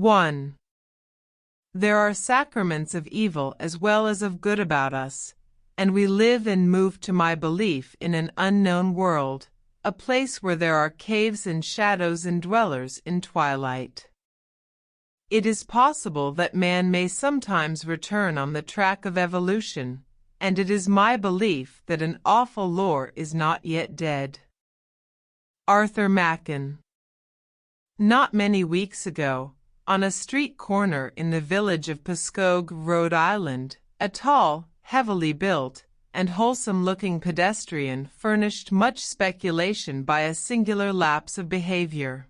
1. There are sacraments of evil as well as of good about us, and we live and move to my belief in an unknown world, a place where there are caves and shadows and dwellers in twilight. It is possible that man may sometimes return on the track of evolution, and it is my belief that an awful lore is not yet dead. Arthur Machen. Not many weeks ago, on a street corner in the village of Pascoag, Rhode Island, a tall, heavily built, and wholesome-looking pedestrian furnished much speculation by a singular lapse of behavior.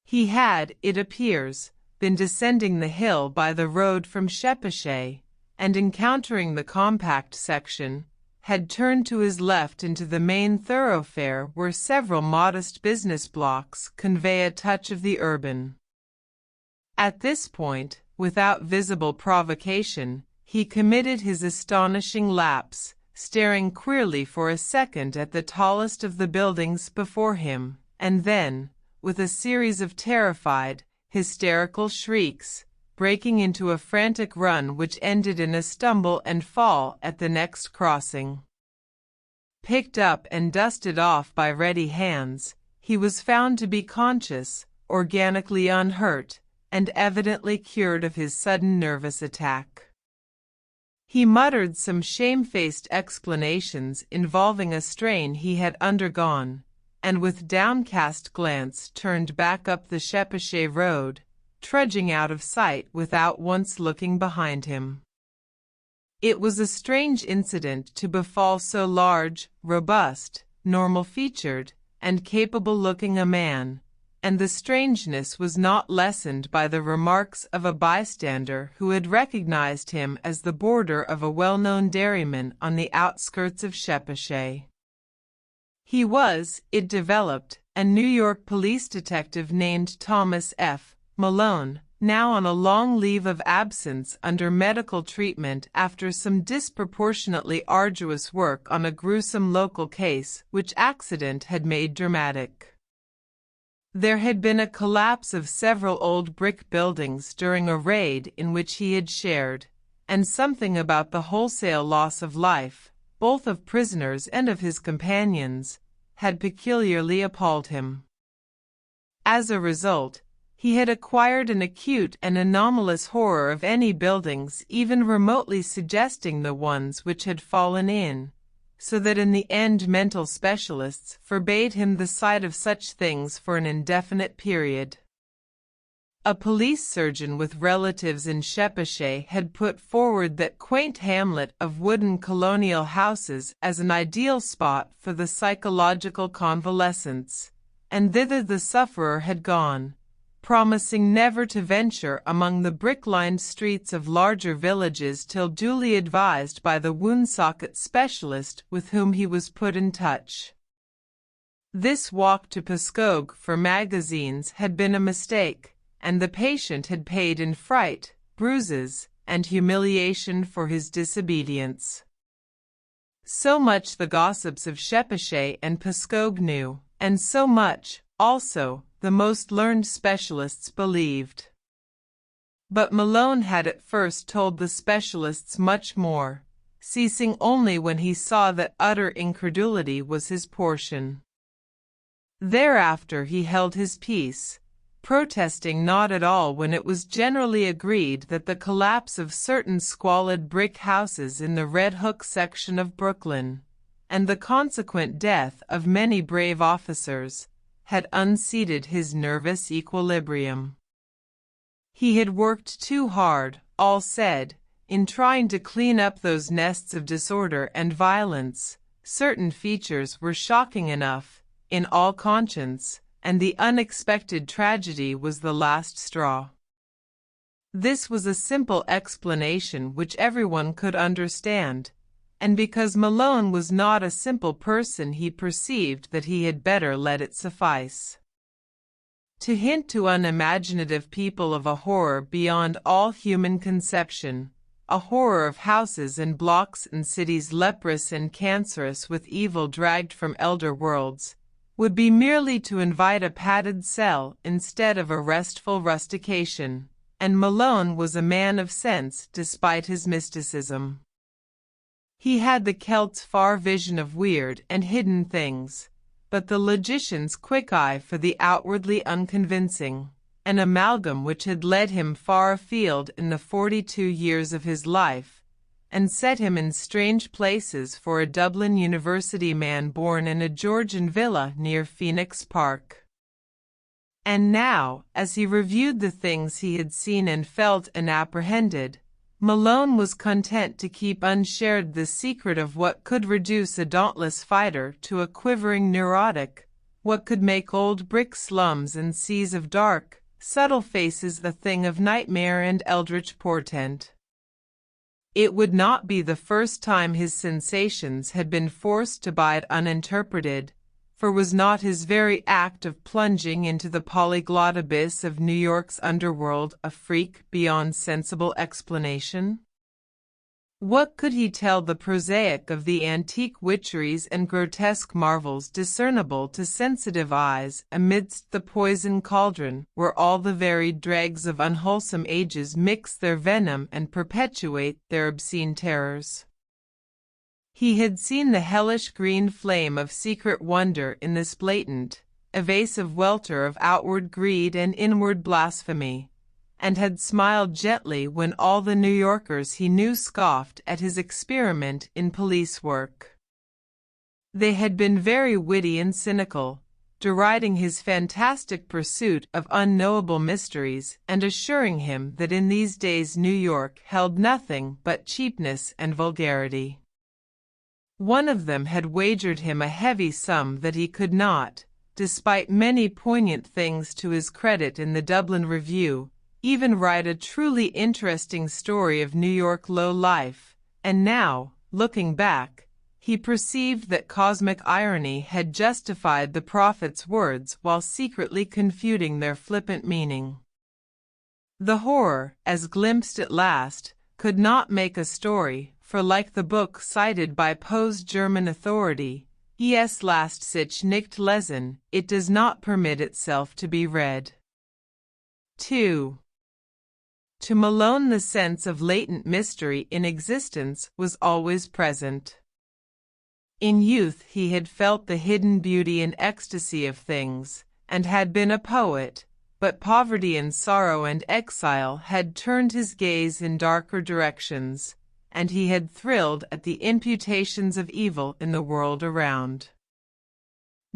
He had, it appears, been descending the hill by the road from Shepeshe, and encountering the compact section, had turned to his left into the main thoroughfare where several modest business blocks convey a touch of the urban. At this point, without visible provocation, he committed his astonishing lapse, staring queerly for a second at the tallest of the buildings before him, and then, with a series of terrified, hysterical shrieks, breaking into a frantic run which ended in a stumble and fall at the next crossing. Picked up and dusted off by ready hands, he was found to be conscious, organically unhurt, and evidently cured of his sudden nervous attack. He muttered some shamefaced explanations involving a strain he had undergone, and with downcast glance turned back up the Shepeshe road, trudging out of sight without once looking behind him. It was a strange incident to befall so large, robust, normal-featured, and capable-looking a man, and the strangeness was not lessened by the remarks of a bystander who had recognized him as the boarder of a well-known dairyman on the outskirts of Shepeshe. He was, it developed, a New York police detective named Thomas F. Malone, now on a long leave of absence under medical treatment after some disproportionately arduous work on a gruesome local case which accident had made dramatic. There had been a collapse of several old brick buildings during a raid in which he had shared, and something about the wholesale loss of life, both of prisoners and of his companions, had peculiarly appalled him. As a result, he had acquired an acute and anomalous horror of any buildings even remotely suggesting the ones which had fallen in, so that in the end mental specialists forbade him the sight of such things for an indefinite period. A police surgeon with relatives in Shepeshe had put forward that quaint hamlet of wooden colonial houses as an ideal spot for the psychological convalescents, and thither the sufferer had gone, promising never to venture among the brick-lined streets of larger villages till duly advised by the wound-socket specialist with whom he was put in touch. This walk to Pascoag for magazines had been a mistake, and the patient had paid in fright, bruises, and humiliation for his disobedience. So much the gossips of Shepeshe and Pascoag knew, and so much, also, the most learned specialists believed. But Malone had at first told the specialists much more, ceasing only when he saw that utter incredulity was his portion. Thereafter he held his peace, protesting not at all when it was generally agreed that the collapse of certain squalid brick houses in the Red Hook section of Brooklyn, and the consequent death of many brave officers, had unseated his nervous equilibrium. He had worked too hard, all said, in trying to clean up those nests of disorder and violence. Certain features were shocking enough, in all conscience, and the unexpected tragedy was the last straw. This was a simple explanation which everyone could understand, and because Malone was not a simple person he perceived that he had better let it suffice. To hint to unimaginative people of a horror beyond all human conception, a horror of houses and blocks and cities leprous and cancerous with evil dragged from elder worlds, would be merely to invite a padded cell instead of a restful rustication, and Malone was a man of sense despite his mysticism. He had the Celt's far vision of weird and hidden things, but the logician's quick eye for the outwardly unconvincing, an amalgam which had led him far afield in the 42 years of his life, and set him in strange places for a Dublin University man born in a Georgian villa near Phoenix Park. And now, as he reviewed the things he had seen and felt and apprehended, Malone was content to keep unshared the secret of what could reduce a dauntless fighter to a quivering neurotic, what could make old brick slums and seas of dark, subtle faces the thing of nightmare and eldritch portent. It would not be the first time his sensations had been forced to bide uninterpreted, for was not his very act of plunging into the polyglot abyss of New York's underworld a freak beyond sensible explanation? What could he tell the prosaic of the antique witcheries and grotesque marvels discernible to sensitive eyes amidst the poison cauldron where all the varied dregs of unwholesome ages mix their venom and perpetuate their obscene terrors? He had seen the hellish green flame of secret wonder in this blatant, evasive welter of outward greed and inward blasphemy, and had smiled gently when all the New Yorkers he knew scoffed at his experiment in police work. They had been very witty and cynical, deriding his fantastic pursuit of unknowable mysteries and assuring him that in these days New York held nothing but cheapness and vulgarity. One of them had wagered him a heavy sum that he could not, despite many poignant things to his credit in the Dublin Review, even write a truly interesting story of New York low life, and now, looking back, he perceived that cosmic irony had justified the prophet's words while secretly confuting their flippant meaning. The horror, as glimpsed at last, could not make a story, for like the book cited by Poe's German authority, Es lässt sich nicht lesen, it does not permit itself to be read. 2. To Malone the sense of latent mystery in existence was always present. In youth he had felt the hidden beauty and ecstasy of things, and had been a poet, but poverty and sorrow and exile had turned his gaze in darker directions, and he had thrilled at the imputations of evil in the world around.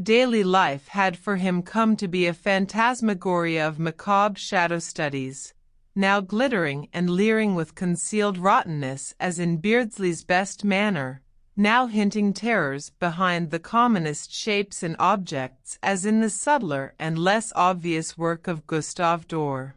Daily life had for him come to be a phantasmagoria of macabre shadow studies, now glittering and leering with concealed rottenness as in Beardsley's best manner, now hinting terrors behind the commonest shapes and objects as in the subtler and less obvious work of Gustave Doré.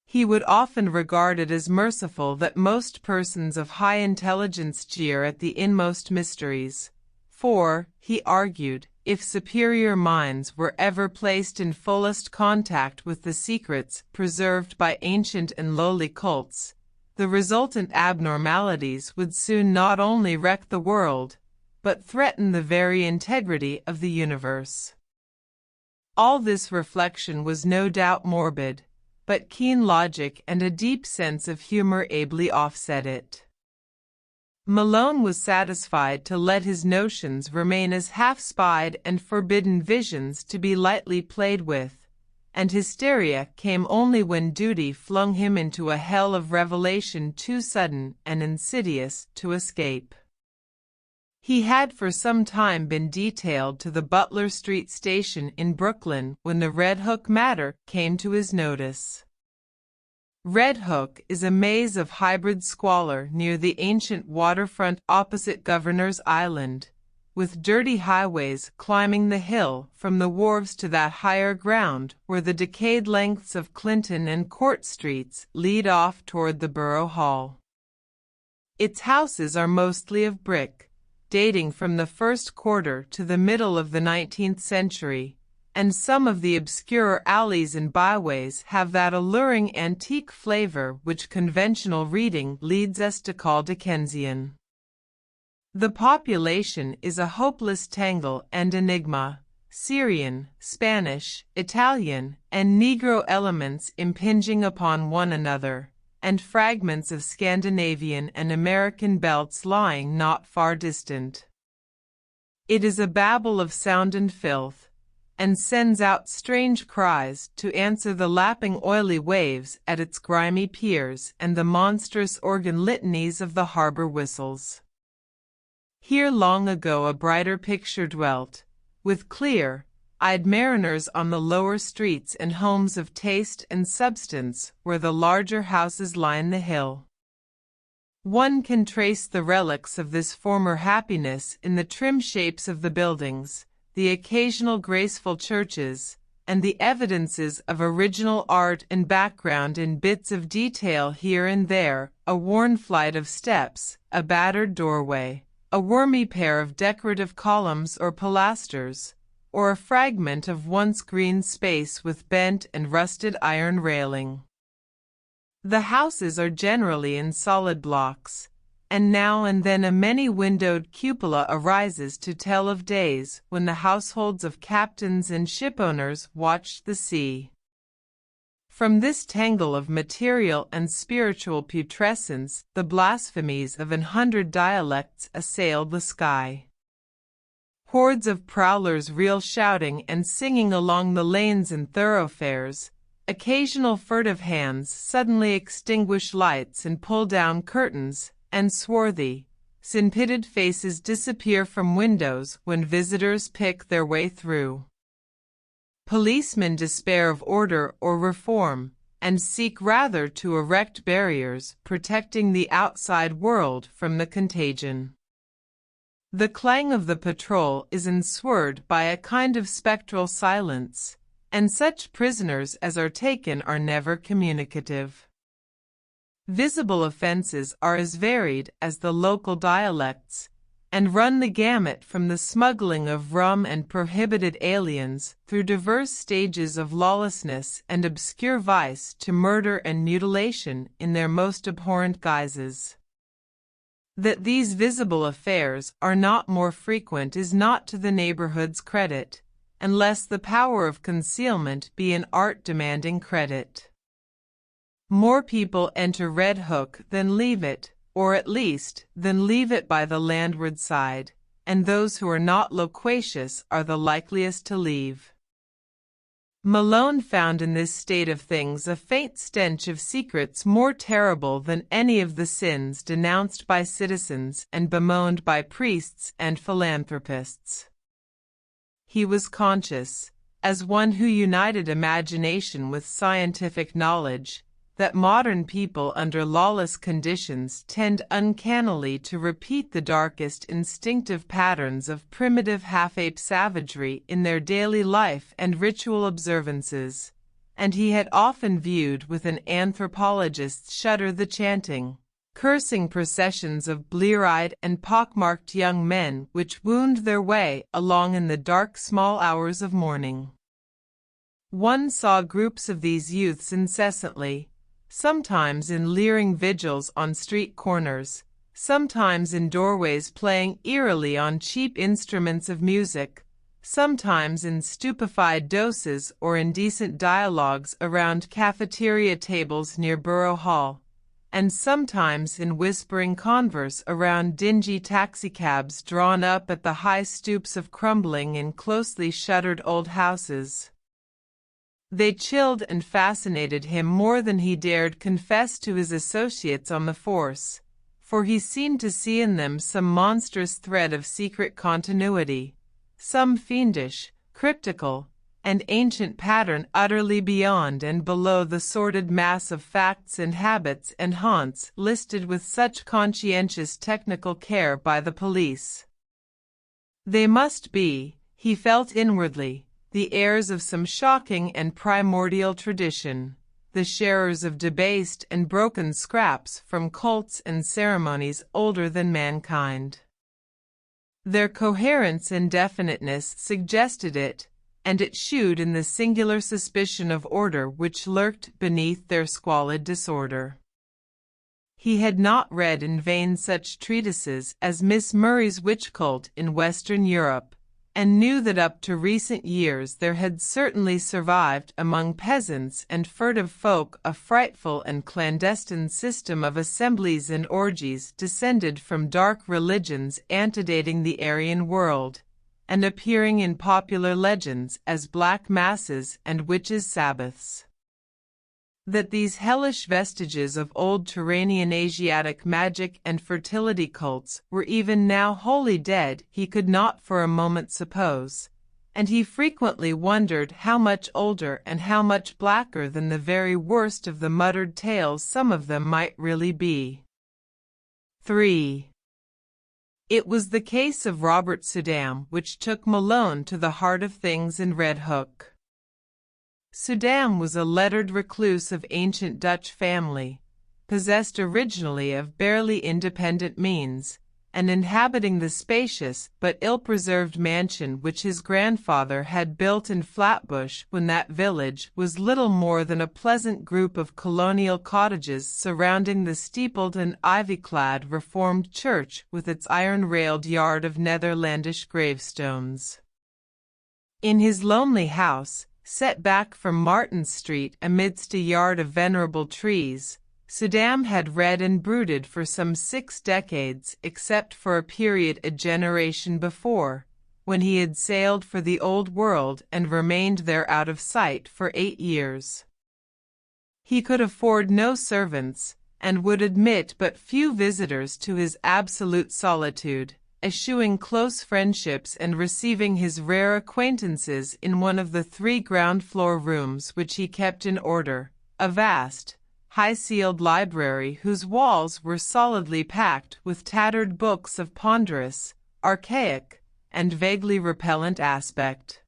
He would often regard it as merciful that most persons of high intelligence jeer at the inmost mysteries, for, he argued, if superior minds were ever placed in fullest contact with the secrets preserved by ancient and lowly cults, the resultant abnormalities would soon not only wreck the world, but threaten the very integrity of the universe. All this reflection was no doubt morbid, but keen logic and a deep sense of humor ably offset it. Malone was satisfied to let his notions remain as half-spied and forbidden visions to be lightly played with, and hysteria came only when duty flung him into a hell of revelation too sudden and insidious to escape. He had for some time been detailed to the Butler Street station in Brooklyn when the Red Hook matter came to his notice. Red Hook is a maze of hybrid squalor near the ancient waterfront opposite Governor's Island, with dirty highways climbing the hill from the wharves to that higher ground where the decayed lengths of Clinton and Court Streets lead off toward the Borough Hall. Its houses are mostly of brick, dating from the first quarter to the middle of the 19th century, and some of the obscurer alleys and byways have that alluring antique flavor which conventional reading leads us to call Dickensian. The population is a hopeless tangle and enigma, Syrian, Spanish, Italian, and Negro elements impinging upon one another, and fragments of Scandinavian and American belts lying not far distant. It is a babel of sound and filth, and sends out strange cries to answer the lapping oily waves at its grimy piers and the monstrous organ litanies of the harbor whistles. Here long ago a brighter picture dwelt, with clear-eyed mariners on the lower streets and homes of taste and substance where the larger houses line the hill. One can trace the relics of this former happiness in the trim shapes of the buildings, the occasional graceful churches, and the evidences of original art and background in bits of detail here and there, a worn flight of steps, a battered doorway, a wormy pair of decorative columns or pilasters, or a fragment of once green space with bent and rusted iron railing. The houses are generally in solid blocks, and now and then a many-windowed cupola arises to tell of days when the households of captains and shipowners watched the sea. From this tangle of material and spiritual putrescence, the blasphemies of 100 dialects assailed the sky. Hordes of prowlers reel shouting and singing along the lanes and thoroughfares. Occasional furtive hands suddenly extinguish lights and pull down curtains, and swarthy, sin-pitted faces disappear from windows when visitors pick their way through. Policemen despair of order or reform, and seek rather to erect barriers protecting the outside world from the contagion. The clang of the patrol is ensworded by a kind of spectral silence, and such prisoners as are taken are never communicative. Visible offenses are as varied as the local dialects, and run the gamut from the smuggling of rum and prohibited aliens through diverse stages of lawlessness and obscure vice to murder and mutilation in their most abhorrent guises. That these visible affairs are not more frequent is not to the neighborhood's credit, unless the power of concealment be an art demanding credit. More people enter Red Hook than leave it, or at least than leave it by the landward side, and those who are not loquacious are the likeliest to leave. Malone found in this state of things a faint stench of secrets more terrible than any of the sins denounced by citizens and bemoaned by priests and philanthropists. He was conscious, as one who united imagination with scientific knowledge, that modern people under lawless conditions tend uncannily to repeat the darkest instinctive patterns of primitive half-ape savagery in their daily life and ritual observances, and he had often viewed with an anthropologist's shudder the chanting, cursing processions of blear-eyed and pockmarked young men which wound their way along in the dark small hours of morning. One saw groups of these youths incessantly, sometimes in leering vigils on street corners, sometimes in doorways playing eerily on cheap instruments of music, sometimes in stupefied doses or indecent dialogues around cafeteria tables near Borough Hall, and sometimes in whispering converse around dingy taxicabs drawn up at the high stoops of crumbling and closely shuttered old houses. They chilled and fascinated him more than he dared confess to his associates on the force, for he seemed to see in them some monstrous thread of secret continuity, some fiendish, cryptical, and ancient pattern utterly beyond and below the sordid mass of facts and habits and haunts listed with such conscientious technical care by the police. They must be, he felt inwardly, the heirs of some shocking and primordial tradition, the sharers of debased and broken scraps from cults and ceremonies older than mankind. Their coherence and definiteness suggested it, and it shewed in the singular suspicion of order which lurked beneath their squalid disorder. He had not read in vain such treatises as Miss Murray's Witch Cult in Western Europe, and knew that up to recent years there had certainly survived among peasants and furtive folk a frightful and clandestine system of assemblies and orgies descended from dark religions antedating the Aryan world, and appearing in popular legends as black masses and witches' sabbaths. That these hellish vestiges of old Turanian Asiatic magic and fertility cults were even now wholly dead he could not for a moment suppose, and he frequently wondered how much older and how much blacker than the very worst of the muttered tales some of them might really be. 3. It was the case of Robert Sudam which took Malone to the heart of things in Red Hook. Sudam was a lettered recluse of ancient Dutch family, possessed originally of barely independent means, and inhabiting the spacious but ill-preserved mansion which his grandfather had built in Flatbush when that village was little more than a pleasant group of colonial cottages surrounding the steepled and ivy-clad Reformed church with its iron-railed yard of Netherlandish gravestones. In his lonely house, set back from Martin Street amidst a yard of venerable trees, Sudam had read and brooded for some 6 decades, except for a period a generation before, when he had sailed for the Old World and remained there out of sight for 8 years. He could afford no servants, and would admit but few visitors to his absolute solitude, eschewing close friendships and receiving his rare acquaintances in one of the 3 ground-floor rooms which he kept in order, a vast, high-ceiled library whose walls were solidly packed with tattered books of ponderous, archaic, and vaguely repellent aspect.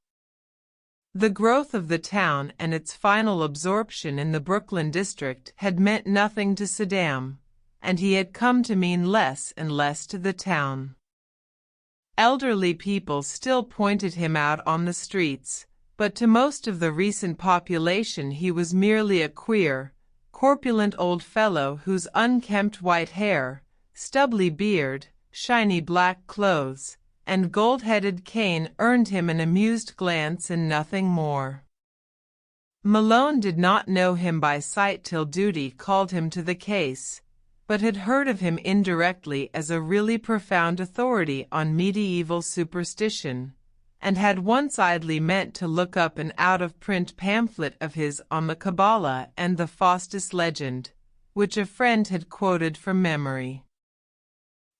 The growth of the town and its final absorption in the Brooklyn district had meant nothing to Sudam, and he had come to mean less and less to the town. Elderly people still pointed him out on the streets, but to most of the recent population he was merely a queer, corpulent old fellow whose unkempt white hair, stubbly beard, shiny black clothes, and gold-headed cane earned him an amused glance and nothing more. Malone did not know him by sight till duty called him to the case, but had heard of him indirectly as a really profound authority on medieval superstition, and had once idly meant to look up an out-of-print pamphlet of his on the Kabbalah and the Faustus legend, which a friend had quoted from memory.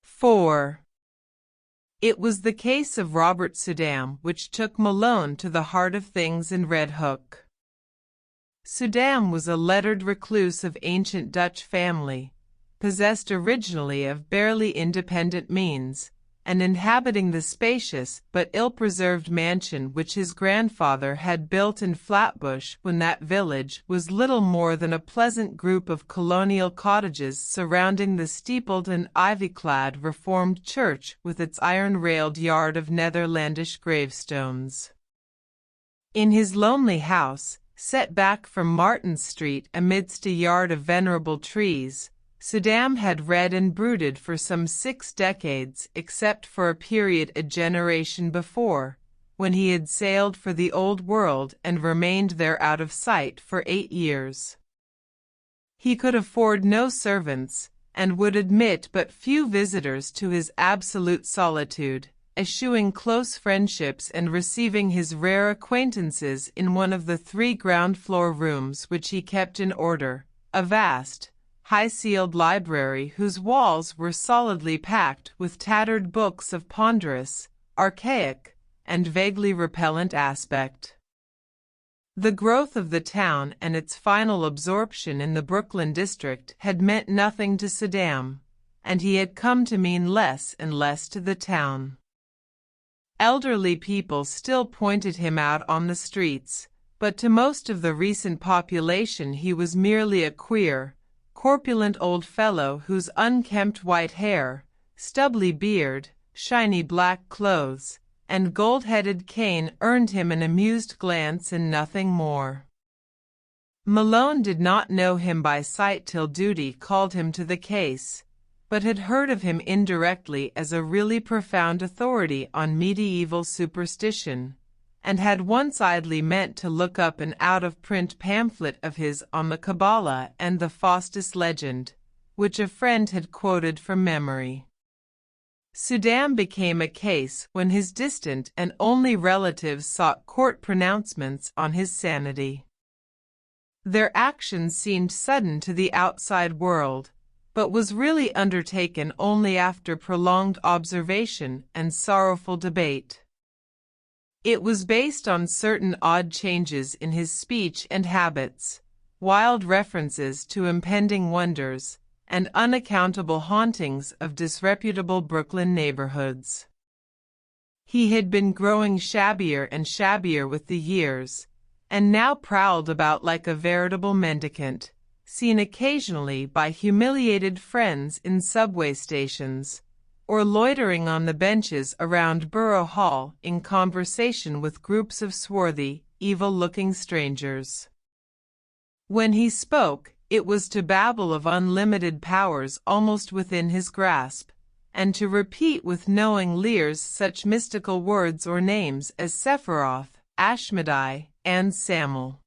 4. It was the case of Robert Sudam which took Malone to the heart of things in Red Hook. Sudam was a lettered recluse of ancient Dutch family, possessed originally of barely independent means, and inhabiting the spacious but ill-preserved mansion which his grandfather had built in Flatbush when that village was little more than a pleasant group of colonial cottages surrounding the steepled and ivy-clad Reformed church with its iron-railed yard of Netherlandish gravestones. In his lonely house, set back from Martin Street amidst a yard of venerable trees, Sudam had read and brooded for some 6 decades, except for a period a generation before, when he had sailed for the Old World and remained there out of sight for 8 years. He could afford no servants, and would admit but few visitors to his absolute solitude, eschewing close friendships and receiving his rare acquaintances in one of the 3 ground-floor rooms which he kept in order, a vast, high-ceiled library whose walls were solidly packed with tattered books of ponderous, archaic, and vaguely repellent aspect. The growth of the town and its final absorption in the Brooklyn district had meant nothing to Sudam, and he had come to mean less and less to the town. Elderly people still pointed him out on the streets, but to most of the recent population he was merely a queer, corpulent old fellow whose unkempt white hair, stubbly beard, shiny black clothes, and gold-headed cane earned him an amused glance and nothing more. Malone did not know him by sight till duty called him to the case, but had heard of him indirectly as a really profound authority on medieval superstition, and had once idly meant to look up an out-of-print pamphlet of his on the Kabbalah and the Faustus legend, which a friend had quoted from memory. Sudan became a case when his distant and only relatives sought court pronouncements on his sanity. Their action seemed sudden to the outside world, but was really undertaken only after prolonged observation and sorrowful debate. It was based on certain odd changes in his speech and habits, wild references to impending wonders, and unaccountable hauntings of disreputable Brooklyn neighborhoods. He had been growing shabbier and shabbier with the years, and now prowled about like a veritable mendicant, seen occasionally by humiliated friends in subway stations, or loitering on the benches around Borough Hall in conversation with groups of swarthy, evil-looking strangers. When he spoke, it was to babble of unlimited powers almost within his grasp, and to repeat with knowing leers such mystical words or names as Sephiroth, Ashmedai, and Samuel.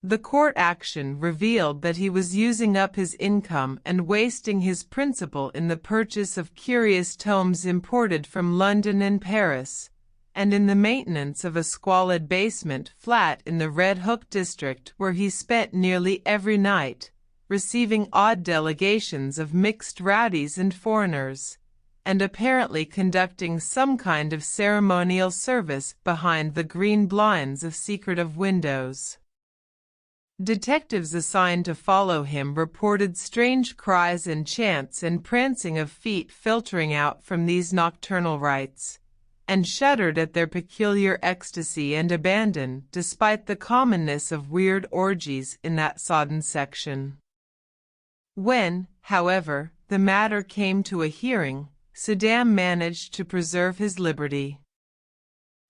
The court action revealed that he was using up his income and wasting his principal in the purchase of curious tomes imported from London and Paris, and in the maintenance of a squalid basement flat in the Red Hook district where he spent nearly every night, receiving odd delegations of mixed rowdies and foreigners, and apparently conducting some kind of ceremonial service behind the green blinds of secretive windows. Detectives assigned to follow him reported strange cries and chants and prancing of feet filtering out from these nocturnal rites, and shuddered at their peculiar ecstasy and abandon despite the commonness of weird orgies in that sodden section. When, however, the matter came to a hearing, Saddam managed to preserve his liberty.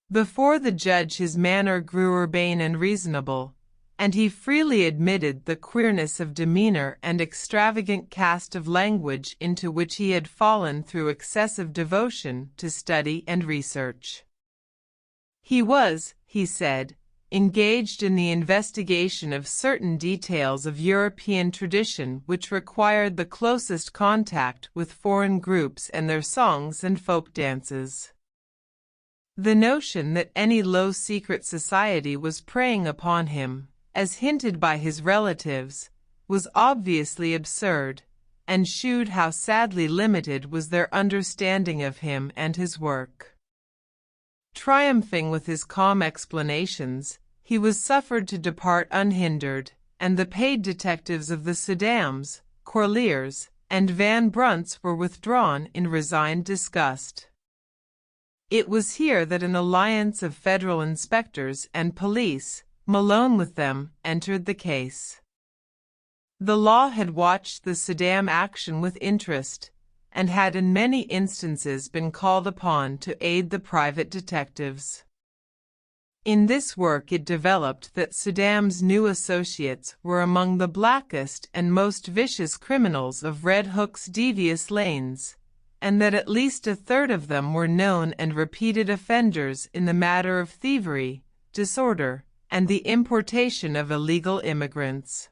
Before the judge his manner grew urbane and reasonable, and he freely admitted the queerness of demeanor and extravagant cast of language into which he had fallen through excessive devotion to study and research. He was, he said, engaged in the investigation of certain details of European tradition which required the closest contact with foreign groups and their songs and folk dances. The notion that any low secret society was preying upon him, as hinted by his relatives, was obviously absurd, and shewed how sadly limited was their understanding of him and his work. Triumphing with his calm explanations, he was suffered to depart unhindered, and the paid detectives of the Saddams, Corliers, and Van Brunts were withdrawn in resigned disgust. It was here that an alliance of federal inspectors and police, Malone with them, entered the case. The law had watched the Saddam action with interest, and had in many instances been called upon to aid the private detectives. In this work it developed that Saddam's new associates were among the blackest and most vicious criminals of Red Hook's devious lanes, and that at least a third of them were known and repeated offenders in the matter of thievery, disorder, and the importation of illegal immigrants.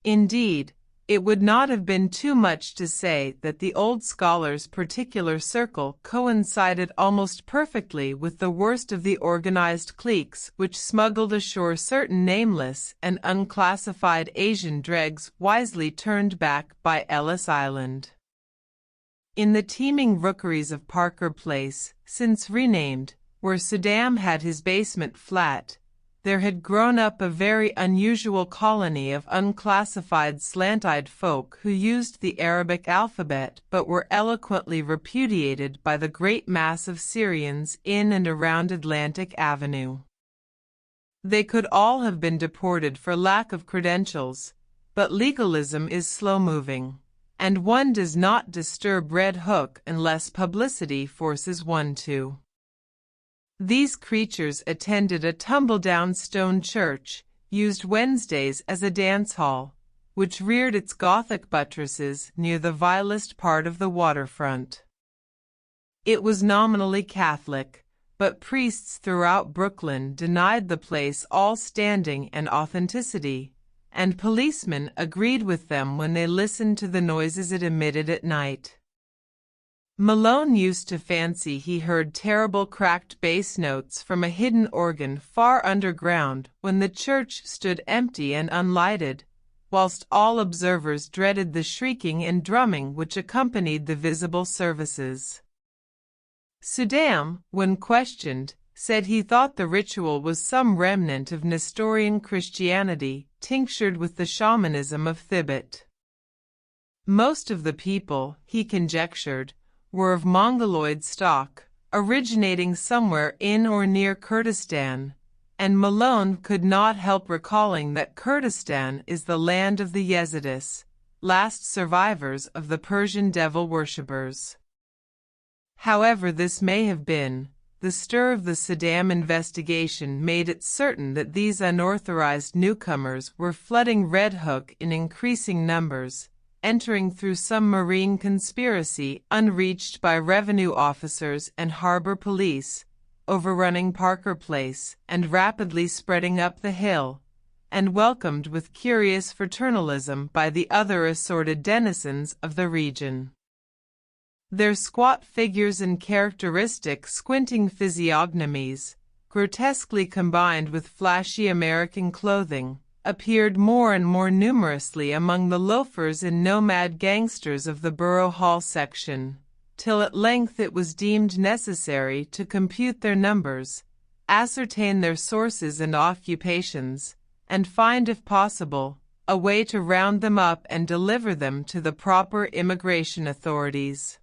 Indeed, it would not have been too much to say that the old scholar's particular circle coincided almost perfectly with the worst of the organized cliques which smuggled ashore certain nameless and unclassified Asian dregs wisely turned back by Ellis Island. In the teeming rookeries of Parker Place, since renamed, where Saddam had his basement flat, there had grown up a very unusual colony of unclassified slant-eyed folk who used the Arabic alphabet but were eloquently repudiated by the great mass of Syrians in and around Atlantic Avenue. They could all have been deported for lack of credentials, but legalism is slow-moving, and one does not disturb Red Hook unless publicity forces one to. These creatures attended a tumble-down stone church, used Wednesdays as a dance hall, which reared its Gothic buttresses near the vilest part of the waterfront. It was nominally Catholic, but priests throughout Brooklyn denied the place all standing and authenticity, and policemen agreed with them when they listened to the noises it emitted at night. Malone used to fancy he heard terrible cracked bass notes from a hidden organ far underground when the church stood empty and unlighted, whilst all observers dreaded the shrieking and drumming which accompanied the visible services. Sudam, when questioned, said he thought the ritual was some remnant of Nestorian Christianity tinctured with the shamanism of Thibet. Most of the people, he conjectured, were of Mongoloid stock, originating somewhere in or near Kurdistan, and Malone could not help recalling that Kurdistan is the land of the Yazidis, last survivors of the Persian devil worshippers. However this may have been, the stir of the Sudam investigation made it certain that these unauthorized newcomers were flooding Red Hook in increasing numbers, entering through some marine conspiracy unreached by revenue officers and harbor police, overrunning Parker Place and rapidly spreading up the hill, and welcomed with curious fraternalism by the other assorted denizens of the region. Their squat figures and characteristic squinting physiognomies, grotesquely combined with flashy American clothing, appeared more and more numerously among the loafers and nomad gangsters of the Borough Hall section, till at length it was deemed necessary to compute their numbers, ascertain their sources and occupations, and find, if possible, a way to round them up and deliver them to the proper immigration authorities.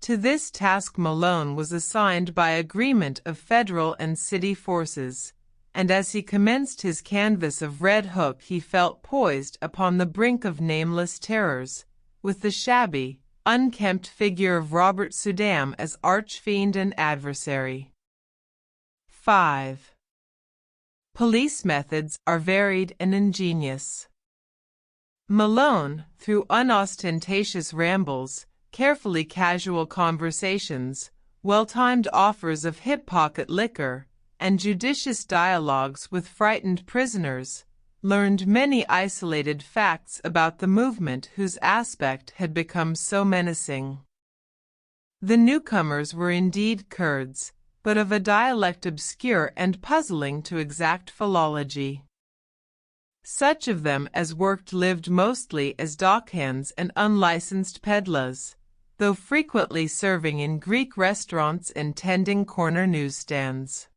To this task Malone was assigned by agreement of federal and city forces, and as he commenced his canvass of Red Hook he felt poised upon the brink of nameless terrors, with the shabby, unkempt figure of Robert Sudam as arch-fiend and adversary. 5. Police methods are varied and ingenious. Malone, through unostentatious rambles, carefully casual conversations, well-timed offers of hip-pocket liquor, and judicious dialogues with frightened prisoners, learned many isolated facts about the movement whose aspect had become so menacing. The newcomers were indeed Kurds, but of a dialect obscure and puzzling to exact philology. Such of them as worked lived mostly as dockhands and unlicensed peddlers, though frequently serving in Greek restaurants and tending corner newsstands.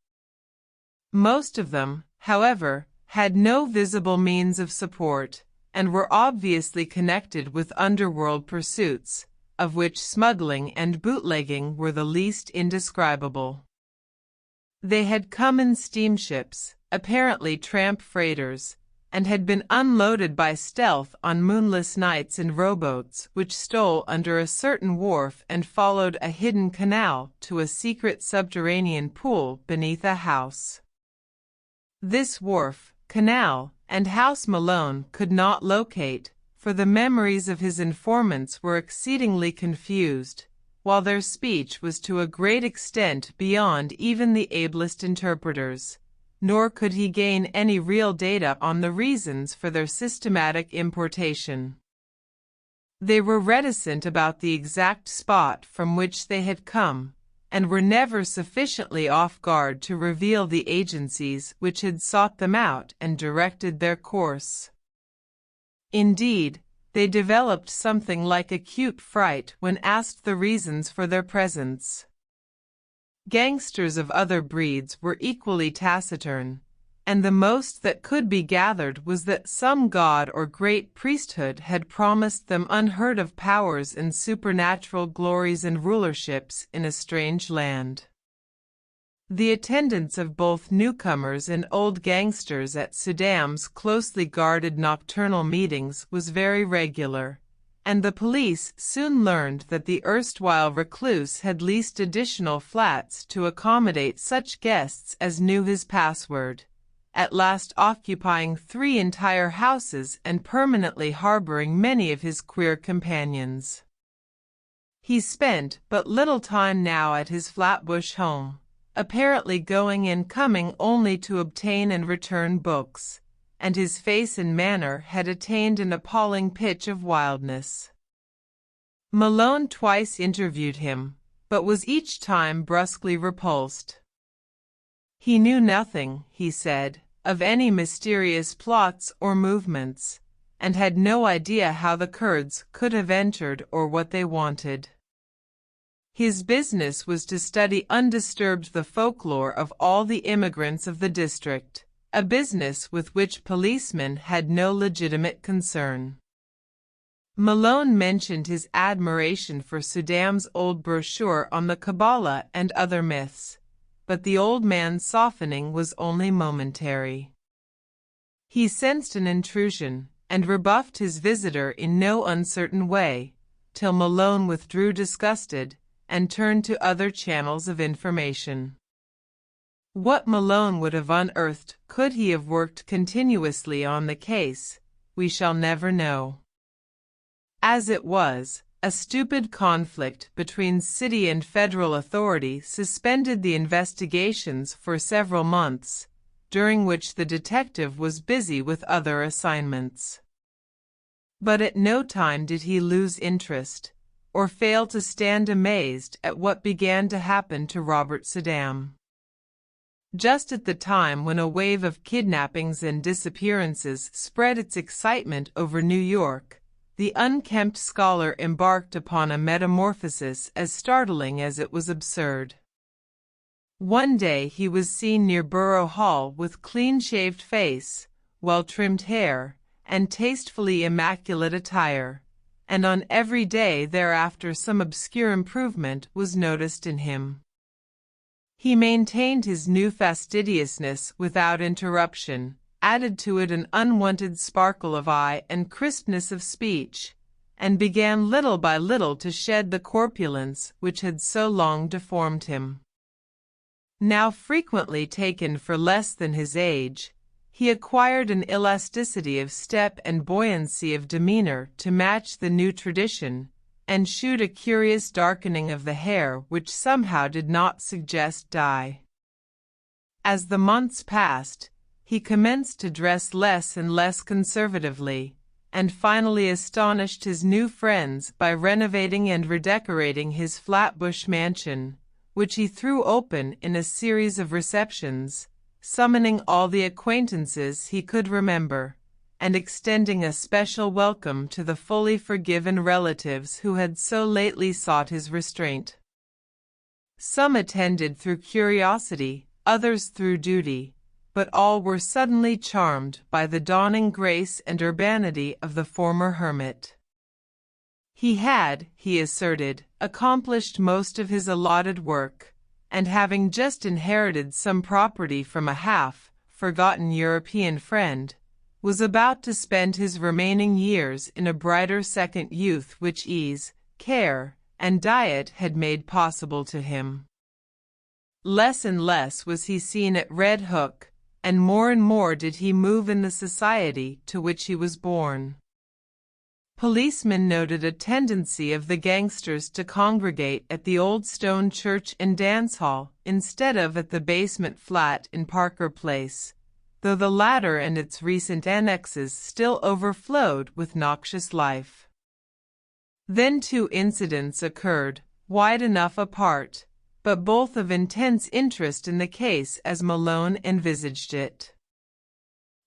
Most of them, however, had no visible means of support, and were obviously connected with underworld pursuits, of which smuggling and bootlegging were the least indescribable. They had come in steamships, apparently tramp freighters, and had been unloaded by stealth on moonless nights in rowboats which stole under a certain wharf and followed a hidden canal to a secret subterranean pool beneath a house. This wharf, canal, and house Malone could not locate, for the memories of his informants were exceedingly confused, while their speech was to a great extent beyond even the ablest interpreters, nor could he gain any real data on the reasons for their systematic importation. They were reticent about the exact spot from which they had come, and were never sufficiently off guard to reveal the agencies which had sought them out and directed their course. Indeed, they developed something like acute fright when asked the reasons for their presence. Gangsters of other breeds were equally taciturn, and the most that could be gathered was that some god or great priesthood had promised them unheard-of powers and supernatural glories and rulerships in a strange land. The attendance of both newcomers and old gangsters at Sudam's closely guarded nocturnal meetings was very regular, and the police soon learned that the erstwhile recluse had leased additional flats to accommodate such guests as knew his password, at last occupying 3 entire houses and permanently harboring many of his queer companions. He spent but little time now at his Flatbush home, apparently going and coming only to obtain and return books, and his face and manner had attained an appalling pitch of wildness. Malone twice interviewed him, but was each time brusquely repulsed. He knew nothing, he said, of any mysterious plots or movements, and had no idea how the Kurds could have entered or what they wanted. His business was to study undisturbed the folklore of all the immigrants of the district, a business with which policemen had no legitimate concern. Malone mentioned his admiration for Saddam's old brochure on the Kabbalah and other myths, but the old man's softening was only momentary. He sensed an intrusion, and rebuffed his visitor in no uncertain way, till Malone withdrew disgusted, and turned to other channels of information. What Malone would have unearthed could he have worked continuously on the case, we shall never know. As it was, a stupid conflict between city and federal authority suspended the investigations for several months, during which the detective was busy with other assignments. But at no time did he lose interest, or fail to stand amazed at what began to happen to Robert Saddam. Just at the time when a wave of kidnappings and disappearances spread its excitement over New York, the unkempt scholar embarked upon a metamorphosis as startling as it was absurd. One day he was seen near Borough Hall with clean-shaved face, well-trimmed hair, and tastefully immaculate attire, and on every day thereafter some obscure improvement was noticed in him. He maintained his new fastidiousness without interruption, added to it an unwonted sparkle of eye and crispness of speech, and began little by little to shed the corpulence which had so long deformed him. Now frequently taken for less than his age, he acquired an elasticity of step and buoyancy of demeanor to match the new tradition, and shewed a curious darkening of the hair which somehow did not suggest dye. As the months passed, he commenced to dress less and less conservatively, and finally astonished his new friends by renovating and redecorating his Flatbush mansion, which he threw open in a series of receptions, summoning all the acquaintances he could remember, and extending a special welcome to the fully forgiven relatives who had so lately sought his restraint. Some attended through curiosity, others through duty, but all were suddenly charmed by the dawning grace and urbanity of the former hermit. He had, he asserted, accomplished most of his allotted work, and having just inherited some property from a half-forgotten European friend, was about to spend his remaining years in a brighter second youth which ease, care, and diet had made possible to him. Less and less was he seen at Red Hook, and more did he move in the society to which he was born. Policemen noted a tendency of the gangsters to congregate at the old stone church and dance hall instead of at the basement flat in Parker Place, though the latter and its recent annexes still overflowed with noxious life. Then 2 incidents occurred, wide enough apart, but both of intense interest in the case as Malone envisaged it.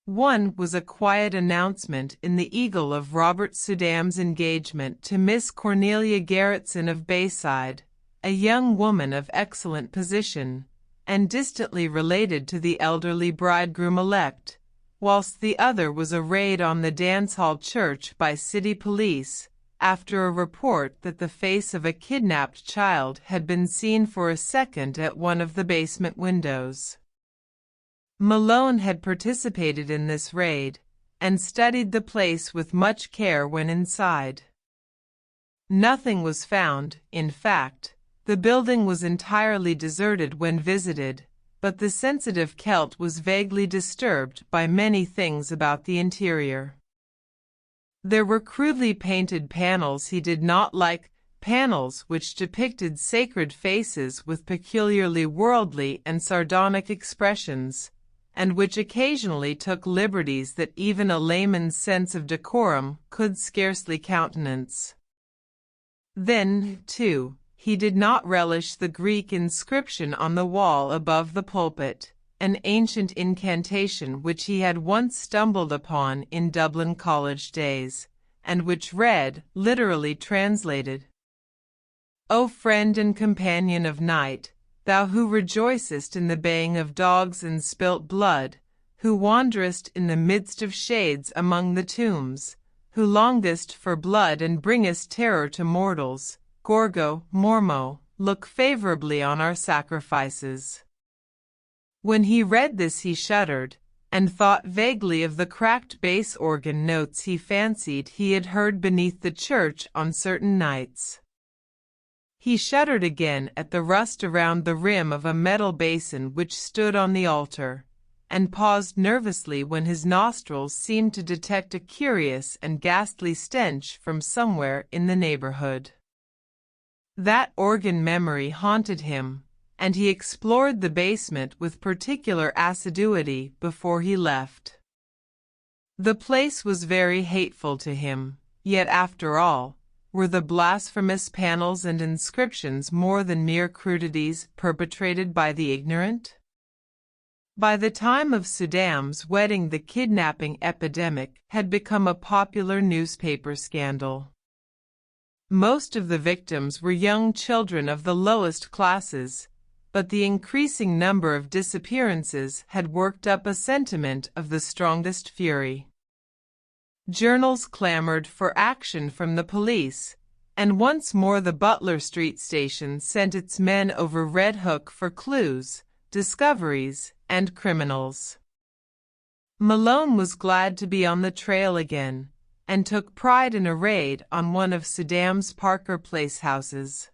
One was a quiet announcement in the Eagle of Robert Saddam's engagement to Miss Cornelia Garretson of Bayside, a young woman of excellent position, and distantly related to the elderly bridegroom-elect, whilst the other was a raid on the dance hall church by city police, after a report that the face of a kidnapped child had been seen for a second at one of the basement windows. Malone had participated in this raid, and studied the place with much care when inside. Nothing was found, in fact, the building was entirely deserted when visited, but the sensitive Celt was vaguely disturbed by many things about the interior. There were crudely painted panels he did not like, panels which depicted sacred faces with peculiarly worldly and sardonic expressions, and which occasionally took liberties that even a layman's sense of decorum could scarcely countenance. Then, too, he did not relish the Greek inscription on the wall above the pulpit, an ancient incantation which he had once stumbled upon in Dublin college days, and which read, literally translated, "O friend and companion of night, thou who rejoicest in the baying of dogs and spilt blood, who wanderest in the midst of shades among the tombs, who longest for blood and bringest terror to mortals, Gorgo, Mormo, look favorably on our sacrifices." When he read this he shuddered, and thought vaguely of the cracked bass organ notes he fancied he had heard beneath the church on certain nights. He shuddered again at the rust around the rim of a metal basin which stood on the altar, and paused nervously when his nostrils seemed to detect a curious and ghastly stench from somewhere in the neighborhood. That organ memory haunted him, and he explored the basement with particular assiduity before he left. The place was very hateful to him, yet after all, were the blasphemous panels and inscriptions more than mere crudities perpetrated by the ignorant? By the time of Saddam's wedding, the kidnapping epidemic had become a popular newspaper scandal. Most of the victims were young children of the lowest classes, but the increasing number of disappearances had worked up a sentiment of the strongest fury. Journals clamored for action from the police, and once more the Butler Street station sent its men over Red Hook for clues, discoveries, and criminals. Malone was glad to be on the trail again, and took pride in a raid on one of Saddam's Parker Place houses.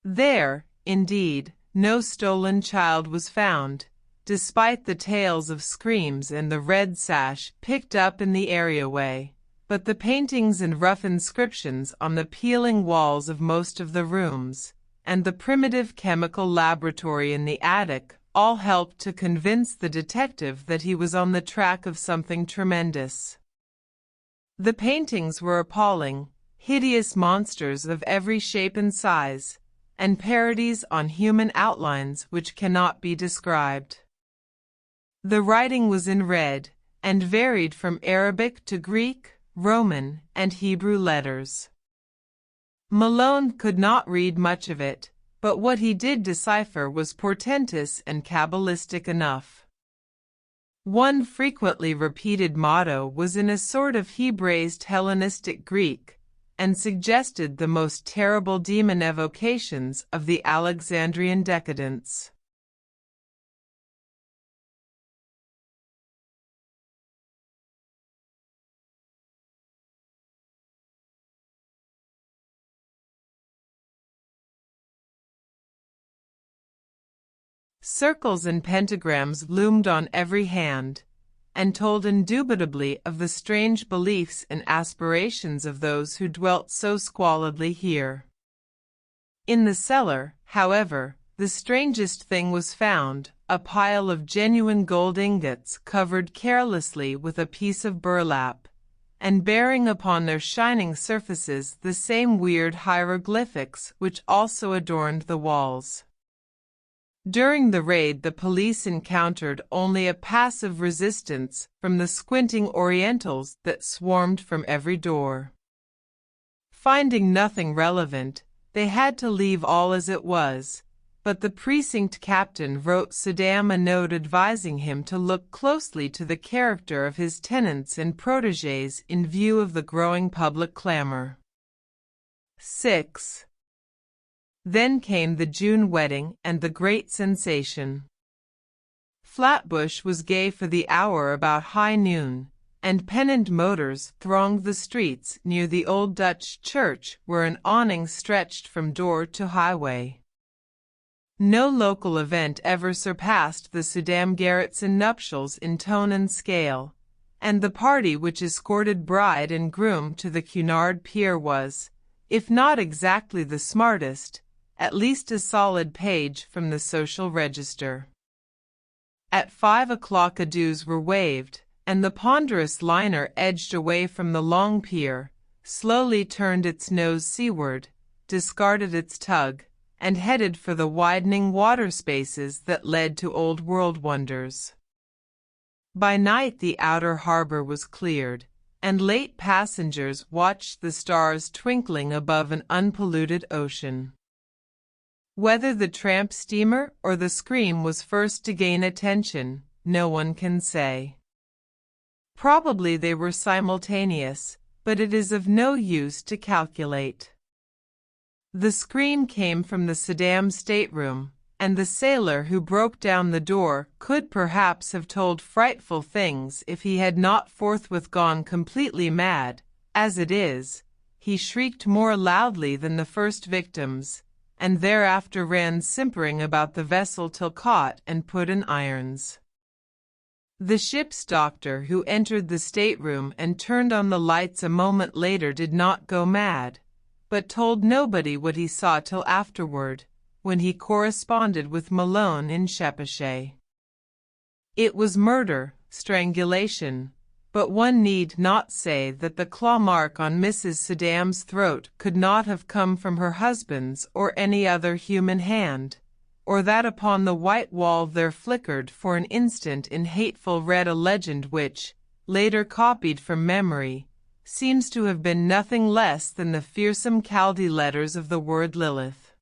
There, indeed, no stolen child was found, despite the tales of screams and the red sash picked up in the areaway, but the paintings and rough inscriptions on the peeling walls of most of the rooms, and the primitive chemical laboratory in the attic all helped to convince the detective that he was on the track of something tremendous. The paintings were appalling, hideous monsters of every shape and size, and parodies on human outlines which cannot be described. The writing was in red, and varied from Arabic to Greek, Roman, and Hebrew letters. Malone could not read much of it, but what he did decipher was portentous and cabalistic enough. One frequently repeated motto was in a sort of Hebraized Hellenistic Greek, and suggested the most terrible demon evocations of the Alexandrian decadence. Circles and pentagrams loomed on every hand, and told indubitably of the strange beliefs and aspirations of those who dwelt so squalidly here. In the cellar, however, the strangest thing was found, a pile of genuine gold ingots covered carelessly with a piece of burlap, and bearing upon their shining surfaces the same weird hieroglyphics which also adorned the walls. During the raid, the police encountered only a passive resistance from the squinting Orientals that swarmed from every door. Finding nothing relevant, they had to leave all as it was, but the precinct captain wrote Saddam a note advising him to look closely to the character of his tenants and protégés in view of the growing public clamor. 6. Then came the June wedding and the great sensation. Flatbush was gay for the hour about high noon, and pennant motors thronged the streets near the old Dutch church where an awning stretched from door to highway. No local event ever surpassed the Sudan Gerritsen nuptials in tone and scale, and the party which escorted bride and groom to the Cunard pier was, if not exactly the smartest, at least a solid page from the social register. At 5 o'clock adieus were waved, and the ponderous liner edged away from the long pier, slowly turned its nose seaward, discarded its tug, and headed for the widening water spaces that led to Old World wonders. By night the outer harbor was cleared, and late passengers watched the stars twinkling above an unpolluted ocean. Whether the tramp steamer or the Scream was first to gain attention, no one can say. Probably they were simultaneous, but it is of no use to calculate. The Scream came from the Sudan stateroom, and the sailor who broke down the door could perhaps have told frightful things if he had not forthwith gone completely mad. As it is, he shrieked more loudly than the first victims, and thereafter ran simpering about the vessel till caught and put in irons. The ship's doctor who entered the stateroom and turned on the lights a moment later did not go mad, but told nobody what he saw till afterward, when he corresponded with Malone in Shepeshe. It was murder, strangulation, but one need not say that the claw mark on Mrs. Sudan's throat could not have come from her husband's or any other human hand, or that upon the white wall there flickered for an instant in hateful red a legend which, later copied from memory, seems to have been nothing less than the fearsome Chaldee letters of the word Lilith.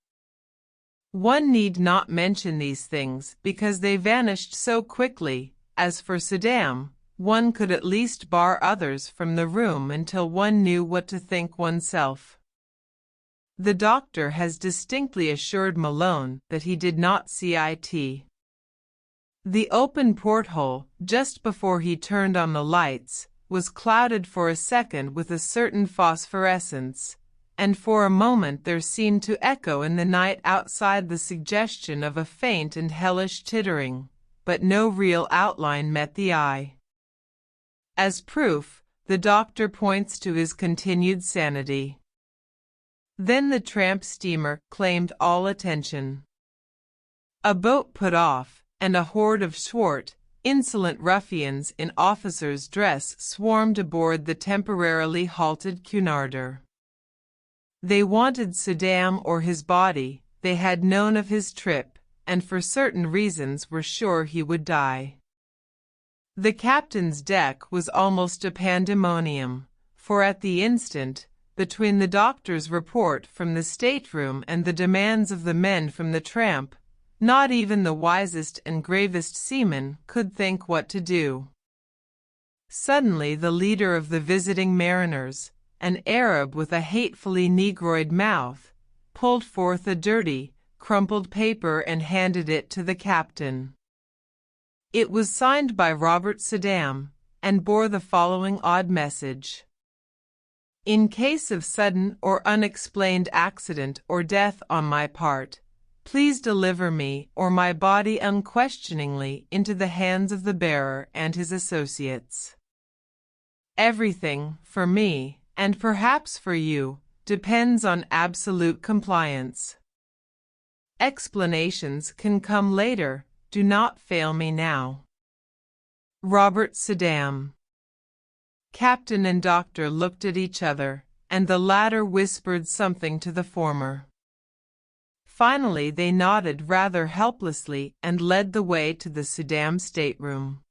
One need not mention these things because they vanished so quickly. As for Sudan, one could at least bar others from the room until one knew what to think oneself. The doctor has distinctly assured Malone that he did not see it. The open porthole, just before he turned on the lights, was clouded for a second with a certain phosphorescence, and for a moment there seemed to echo in the night outside the suggestion of a faint and hellish tittering, but no real outline met the eye. As proof, the doctor points to his continued sanity. Then the tramp steamer claimed all attention. A boat put off, and a horde of swart, insolent ruffians in officers' dress swarmed aboard the temporarily halted Cunarder. They wanted Sudan or his body. They had known of his trip, and for certain reasons were sure he would die. The captain's deck was almost a pandemonium, for at the instant, between the doctor's report from the stateroom and the demands of the men from the tramp, not even the wisest and gravest seaman could think what to do. Suddenly the leader of the visiting mariners, an Arab with a hatefully negroid mouth, pulled forth a dirty, crumpled paper and handed it to the captain. It was signed by Robert Sudan, and bore the following odd message. In case of sudden or unexplained accident or death on my part, please deliver me or my body unquestioningly into the hands of the bearer and his associates. Everything, for me, and perhaps for you, depends on absolute compliance. Explanations can come later. Do not fail me now. Robert Sudan. Captain and doctor looked at each other, and the latter whispered something to the former. Finally they nodded rather helplessly and led the way to the Sudan stateroom.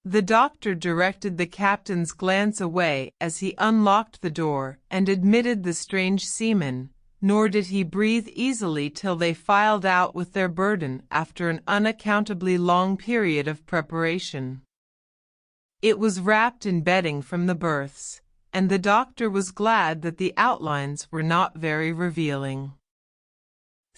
The doctor directed the captain's glance away as he unlocked the door and admitted the strange seaman, nor did he breathe easily till they filed out with their burden after an unaccountably long period of preparation. It was wrapped in bedding from the berths, and the doctor was glad that the outlines were not very revealing.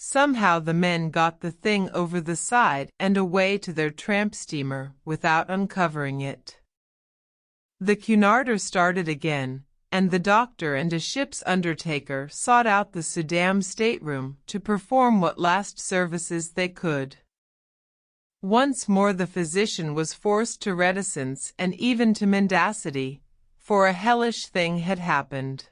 Somehow the men got the thing over the side and away to their tramp steamer without uncovering it. The Cunarder started again, and the doctor and a ship's undertaker sought out the Sudan stateroom to perform what last services they could. Once more the physician was forced to reticence and even to mendacity, for a hellish thing had happened.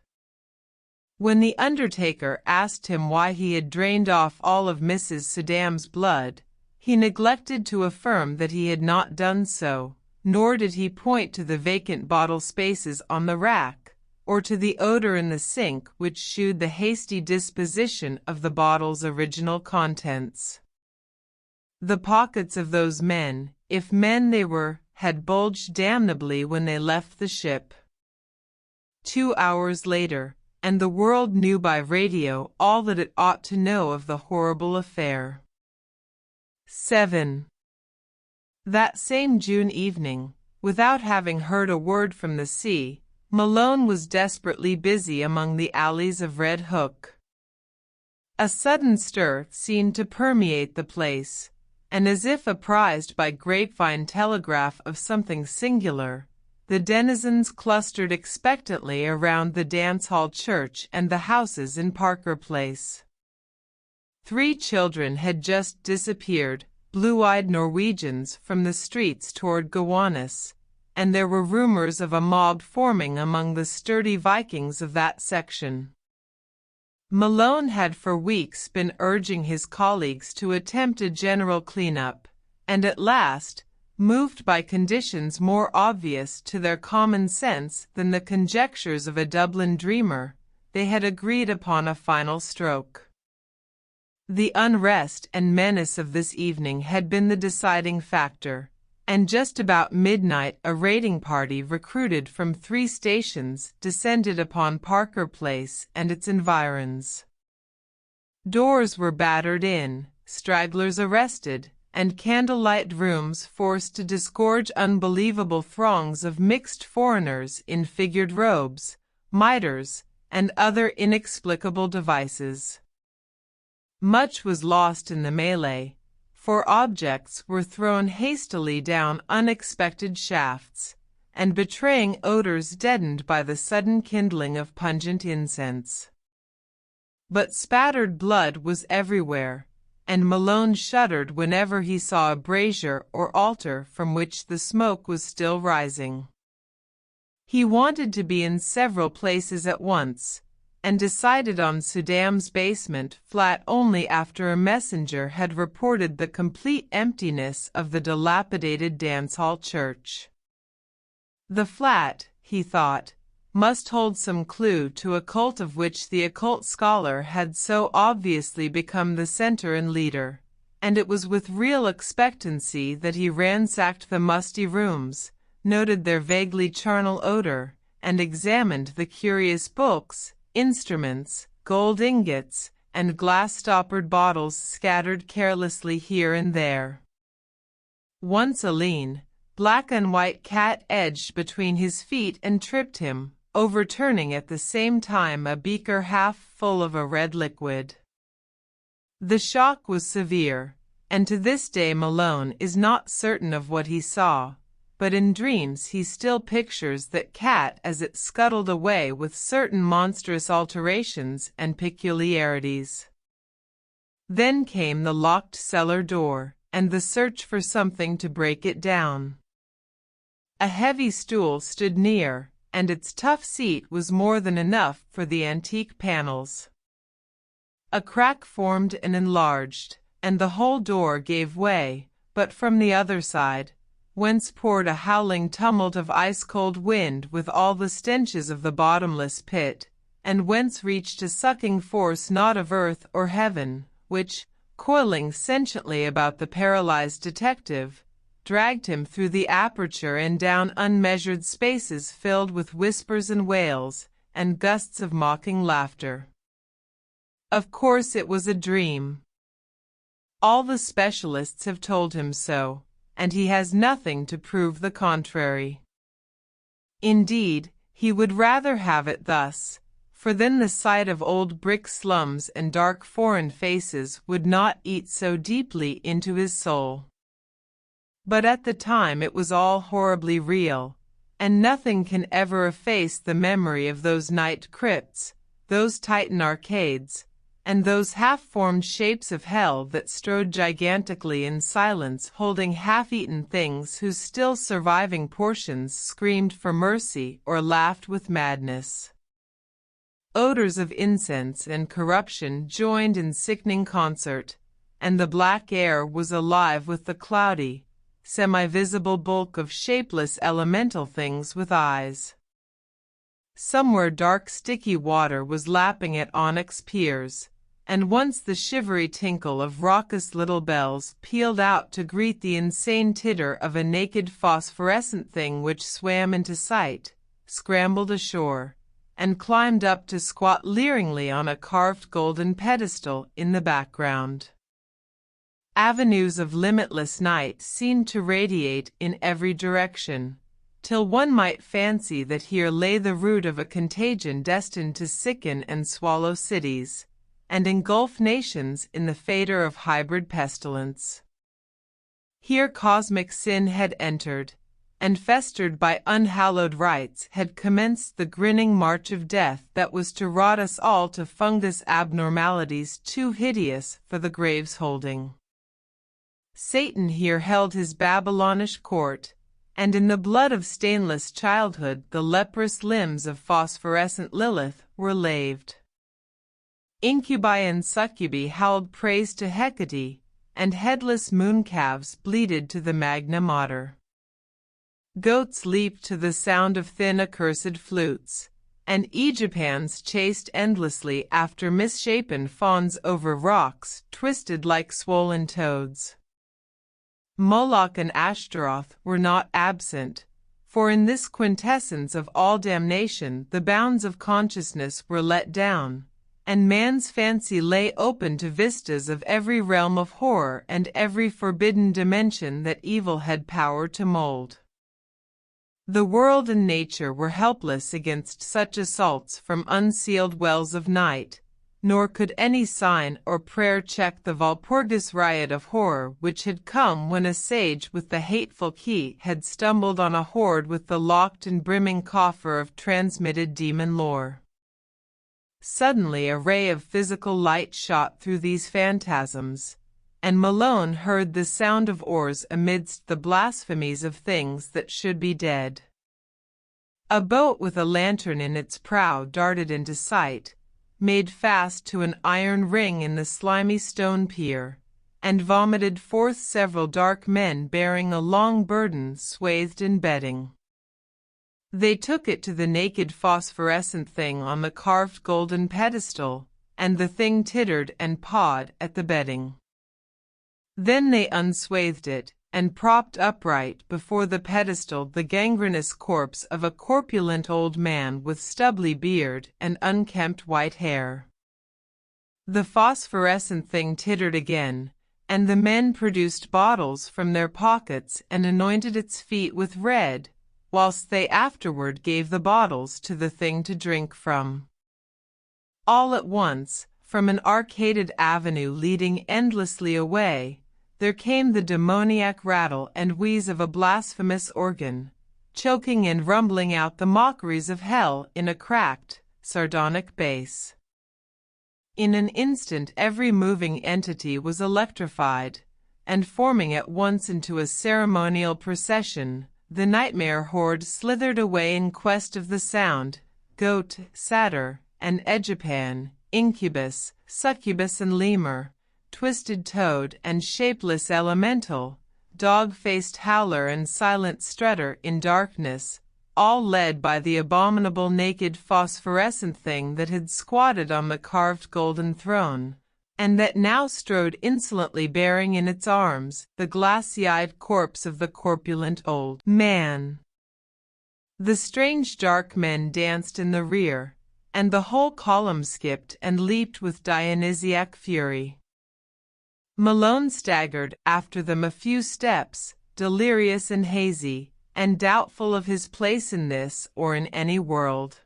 When the undertaker asked him why he had drained off all of Mrs. Sudan's blood, he neglected to affirm that he had not done so, nor did he point to the vacant bottle spaces on the rack, or to the odor in the sink which shewed the hasty disposition of the bottle's original contents. The pockets of those men, if men they were, had bulged damnably when they left the ship. 2 hours later, and the world knew by radio all that it ought to know of the horrible affair. 7. That same June evening, without having heard a word from the sea, Malone was desperately busy among the alleys of Red Hook. A sudden stir seemed to permeate the place, and as if apprised by grapevine telegraph of something singular, the denizens clustered expectantly around the dance-hall church and the houses in Parker Place. 3 children had just disappeared, blue-eyed Norwegians, from the streets toward Gowanus, and there were rumors of a mob forming among the sturdy Vikings of that section. Malone had for weeks been urging his colleagues to attempt a general cleanup, and at last, moved by conditions more obvious to their common sense than the conjectures of a Dublin dreamer, they had agreed upon a final stroke. The unrest and menace of this evening had been the deciding factor, and just about midnight a raiding party recruited from 3 stations descended upon Parker Place and its environs. Doors were battered in, stragglers arrested, and candlelight rooms forced to disgorge unbelievable throngs of mixed foreigners in figured robes, mitres, and other inexplicable devices. Much was lost in the melee, for objects were thrown hastily down unexpected shafts, and betraying odors deadened by the sudden kindling of pungent incense. But spattered blood was everywhere, and Malone shuddered whenever he saw a brazier or altar from which the smoke was still rising. He wanted to be in several places at once, and decided on Sudan's basement flat only after a messenger had reported the complete emptiness of the dilapidated dance-hall church. The flat, he thought, must hold some clue to a cult of which the occult scholar had so obviously become the center and leader, and it was with real expectancy that he ransacked the musty rooms, noted their vaguely charnel odor, and examined the curious books, instruments, gold ingots, and glass-stoppered bottles scattered carelessly here and there. Once a lean, black and white cat edged between his feet and tripped him, overturning at the same time a beaker half full of a red liquid. The shock was severe, and to this day Malone is not certain of what he saw, but in dreams he still pictures that cat as it scuttled away with certain monstrous alterations and peculiarities. Then came the locked cellar door, and the search for something to break it down. A heavy stool stood near, and its tough seat was more than enough for the antique panels. A crack formed and enlarged, and the whole door gave way, but from the other side, whence poured a howling tumult of ice-cold wind with all the stenches of the bottomless pit, and whence reached a sucking force not of earth or heaven, which, coiling sentiently about the paralyzed detective, dragged him through the aperture and down unmeasured spaces filled with whispers and wails, and gusts of mocking laughter. Of course it was a dream. All the specialists have told him so, and he has nothing to prove the contrary. Indeed, he would rather have it thus, for then the sight of old brick slums and dark foreign faces would not eat so deeply into his soul. But at the time it was all horribly real, and nothing can ever efface the memory of those night crypts, those Titan arcades, and those half-formed shapes of hell that strode gigantically in silence, holding half-eaten things whose still surviving portions screamed for mercy or laughed with madness. Odors of incense and corruption joined in sickening concert, and the black air was alive with the cloudy, semi-visible bulk of shapeless elemental things with eyes. Somewhere dark sticky water was lapping at onyx piers, and once the shivery tinkle of raucous little bells pealed out to greet the insane titter of a naked phosphorescent thing which swam into sight, scrambled ashore, and climbed up to squat leeringly on a carved golden pedestal in the background. Avenues of limitless night seemed to radiate in every direction, till one might fancy that here lay the root of a contagion destined to sicken and swallow cities, and engulf nations in the fader of hybrid pestilence. Here cosmic sin had entered, and festered by unhallowed rites had commenced the grinning march of death that was to rot us all to fungus abnormalities too hideous for the grave's holding. Satan here held his Babylonish court, and in the blood of stainless childhood the leprous limbs of phosphorescent Lilith were laved. Incubi and succubi howled praise to Hecate, and headless mooncalves bleated to the Magna Mater. Goats leaped to the sound of thin accursed flutes, and Aegipans chased endlessly after misshapen fawns over rocks twisted like swollen toads. Moloch and Ashtaroth were not absent, for in this quintessence of all damnation the bounds of consciousness were let down, and man's fancy lay open to vistas of every realm of horror and every forbidden dimension that evil had power to mold. The world and nature were helpless against such assaults from unsealed wells of night, nor could any sign or prayer check the Walpurgis riot of horror which had come when a sage with the hateful key had stumbled on a hoard with the locked and brimming coffer of transmitted demon lore. Suddenly a ray of physical light shot through these phantasms, and Malone heard the sound of oars amidst the blasphemies of things that should be dead. A boat with a lantern in its prow darted into sight, made fast to an iron ring in the slimy stone pier, and vomited forth several dark men bearing a long burden swathed in bedding. They took it to the naked phosphorescent thing on the carved golden pedestal, and the thing tittered and pawed at the bedding. Then they unswathed it, and propped upright before the pedestal the gangrenous corpse of a corpulent old man with stubbly beard and unkempt white hair. The phosphorescent thing tittered again, and the men produced bottles from their pockets and anointed its feet with red, whilst they afterward gave the bottles to the thing to drink from. All at once, from an arcaded avenue leading endlessly away, there came the demoniac rattle and wheeze of a blasphemous organ, choking and rumbling out the mockeries of hell in a cracked, sardonic bass. In an instant every moving entity was electrified, and forming at once into a ceremonial procession, the nightmare horde slithered away in quest of the sound, goat, satyr, and Aegipan, incubus, succubus and lemur, twisted toad and shapeless elemental, dog-faced howler and silent strutter in darkness, all led by the abominable naked phosphorescent thing that had squatted on the carved golden throne, and that now strode insolently bearing in its arms the glassy-eyed corpse of the corpulent old man. The strange dark men danced in the rear, and the whole column skipped and leaped with Dionysiac fury. Malone staggered after them a few steps, delirious and hazy, and doubtful of his place in this or in any world.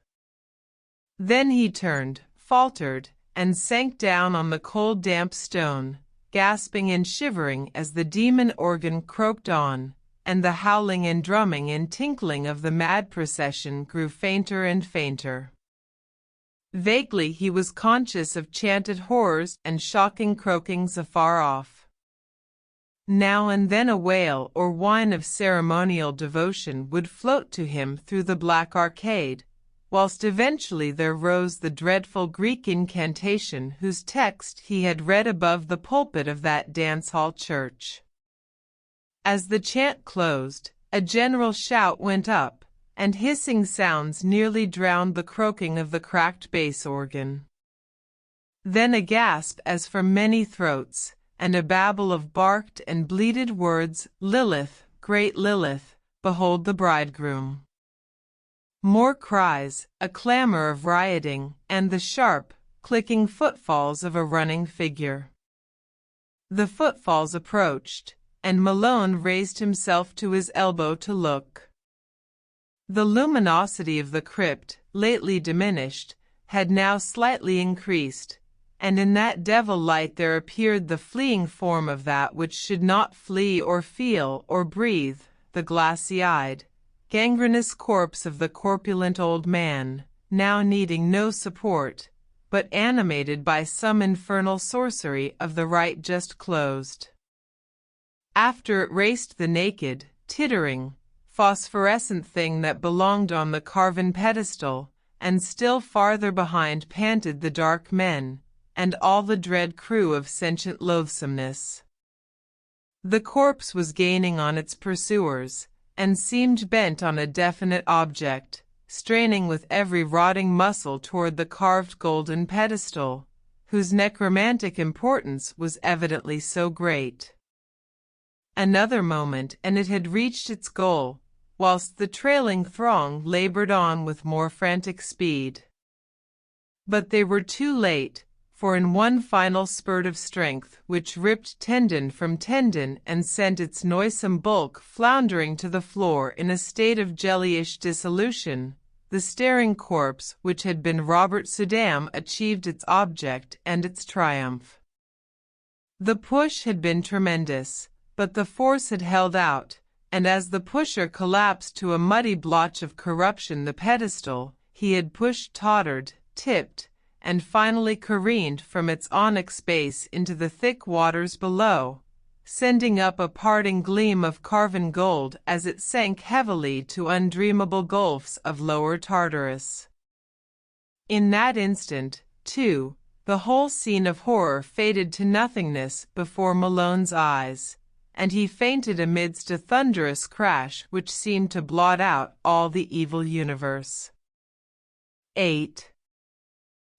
Then he turned, faltered, and sank down on the cold damp stone, gasping and shivering as the demon organ croaked on, and the howling and drumming and tinkling of the mad procession grew fainter and fainter. Vaguely he was conscious of chanted horrors and shocking croakings afar off. Now and then a wail or whine of ceremonial devotion would float to him through the black arcade, whilst eventually there rose the dreadful Greek incantation whose text he had read above the pulpit of that dance-hall church. As the chant closed, a general shout went up, and hissing sounds nearly drowned the croaking of the cracked bass organ. Then a gasp as from many throats, and a babble of barked and bleated words, "Lilith, great Lilith, behold the bridegroom." More cries, a clamor of rioting, and the sharp, clicking footfalls of a running figure. The footfalls approached, and Malone raised himself to his elbow to look. The luminosity of the crypt, lately diminished, had now slightly increased, and in that devil light there appeared the fleeing form of that which should not flee or feel or breathe, the glassy-eyed, gangrenous corpse of the corpulent old man, now needing no support, but animated by some infernal sorcery of the rite just closed. After it raced the naked, tittering, phosphorescent thing that belonged on the carven pedestal, and still farther behind panted the dark men, and all the dread crew of sentient loathsomeness. The corpse was gaining on its pursuers, and seemed bent on a definite object, straining with every rotting muscle toward the carved golden pedestal, whose necromantic importance was evidently so great. Another moment and it had reached its goal, whilst the trailing throng labored on with more frantic speed. But they were too late, for in one final spurt of strength which ripped tendon from tendon and sent its noisome bulk floundering to the floor in a state of jellyish dissolution, the staring corpse which had been Robert Suydam achieved its object and its triumph. The push had been tremendous, but the force had held out, and as the pusher collapsed to a muddy blotch of corruption the pedestal he had pushed tottered, tipped, and finally careened from its onyx base into the thick waters below, sending up a parting gleam of carven gold as it sank heavily to undreamable gulfs of lower Tartarus. In that instant, too, the whole scene of horror faded to nothingness before Malone's eyes, and he fainted amidst a thunderous crash which seemed to blot out all the evil universe. 8.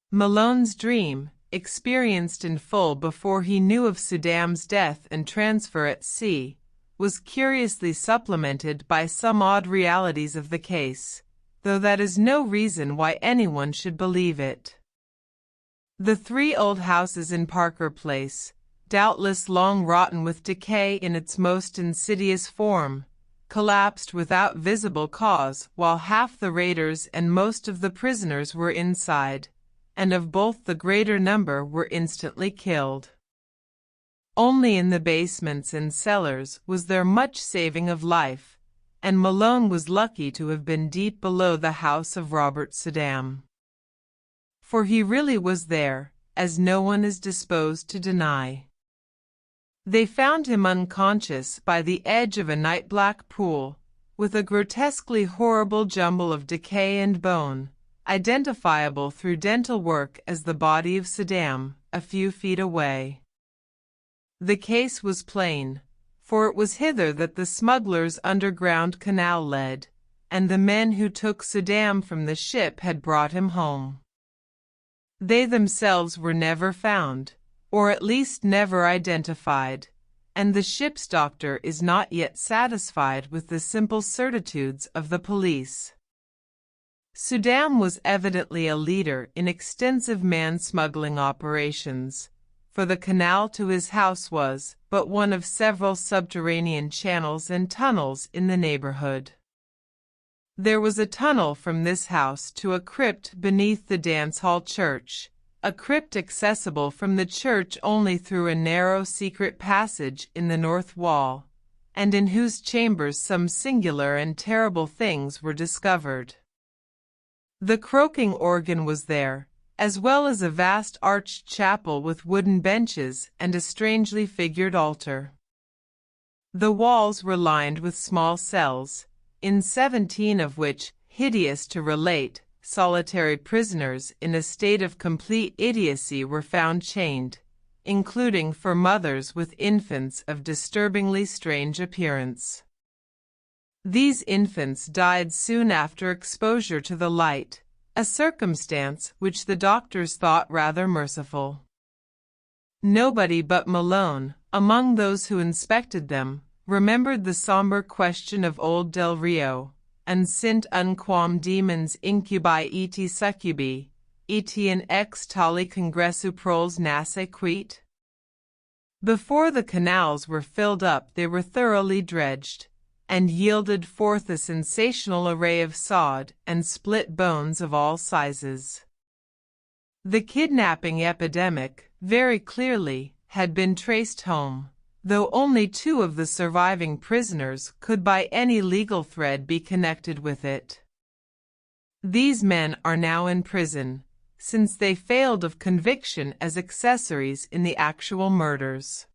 Malone's dream, experienced in full before he knew of Suydam's death and transfer at sea, was curiously supplemented by some odd realities of the case, though that is no reason why anyone should believe it. The 3 old houses in Parker Place, doubtless long rotten with decay in its most insidious form, collapsed without visible cause while half the raiders and most of the prisoners were inside, and of both the greater number were instantly killed. Only in the basements and cellars was there much saving of life, and Malone was lucky to have been deep below the house of Robert Suydam. For he really was there, as no one is disposed to deny. They found him unconscious by the edge of a night-black pool, with a grotesquely horrible jumble of decay and bone, identifiable through dental work as the body of Suydam, a few feet away. The case was plain, for it was hither that the smugglers' underground canal led, and the men who took Suydam from the ship had brought him home. They themselves were never found, or at least never identified, and the ship's doctor is not yet satisfied with the simple certitudes of the police. Suydam was evidently a leader in extensive man-smuggling operations, for the canal to his house was but one of several subterranean channels and tunnels in the neighborhood. There was a tunnel from this house to a crypt beneath the dance-hall church, a crypt accessible from the church only through a narrow secret passage in the north wall, and in whose chambers some singular and terrible things were discovered. The croaking organ was there, as well as a vast arched chapel with wooden benches and a strangely figured altar. The walls were lined with small cells, in 17 of which, hideous to relate, solitary prisoners in a state of complete idiocy were found chained, including 4 mothers with infants of disturbingly strange appearance. These infants died soon after exposure to the light, a circumstance which the doctors thought rather merciful. Nobody but Malone, among those who inspected them, remembered the somber question of old Del Rio, and sint unquam demons incubi et succubi, etiam ex tali congressu proles nasse quit? Before the canals were filled up they were thoroughly dredged, and yielded forth a sensational array of sawed and split bones of all sizes. The kidnapping epidemic, very clearly, had been traced home, though only 2 of the surviving prisoners could by any legal thread be connected with it. These men are now in prison, since they failed of conviction as accessories in the actual murders.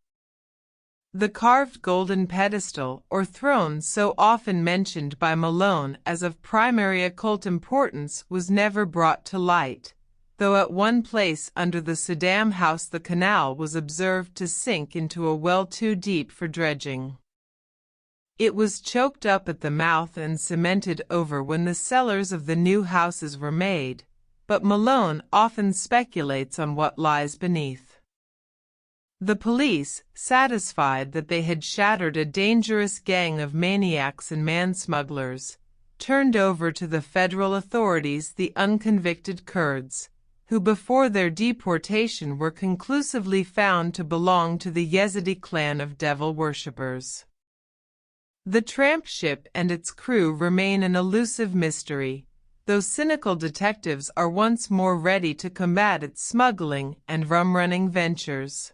The carved golden pedestal or throne so often mentioned by Malone as of primary occult importance was never brought to light, though at one place under the Saddam House the canal was observed to sink into a well too deep for dredging. It was choked up at the mouth and cemented over when the cellars of the new houses were made, but Malone often speculates on what lies beneath. The police, satisfied that they had shattered a dangerous gang of maniacs and man-smugglers, turned over to the federal authorities the unconvicted Kurds, who before their deportation were conclusively found to belong to the Yazidi clan of devil worshippers. The tramp ship and its crew remain an elusive mystery, though cynical detectives are once more ready to combat its smuggling and rum-running ventures.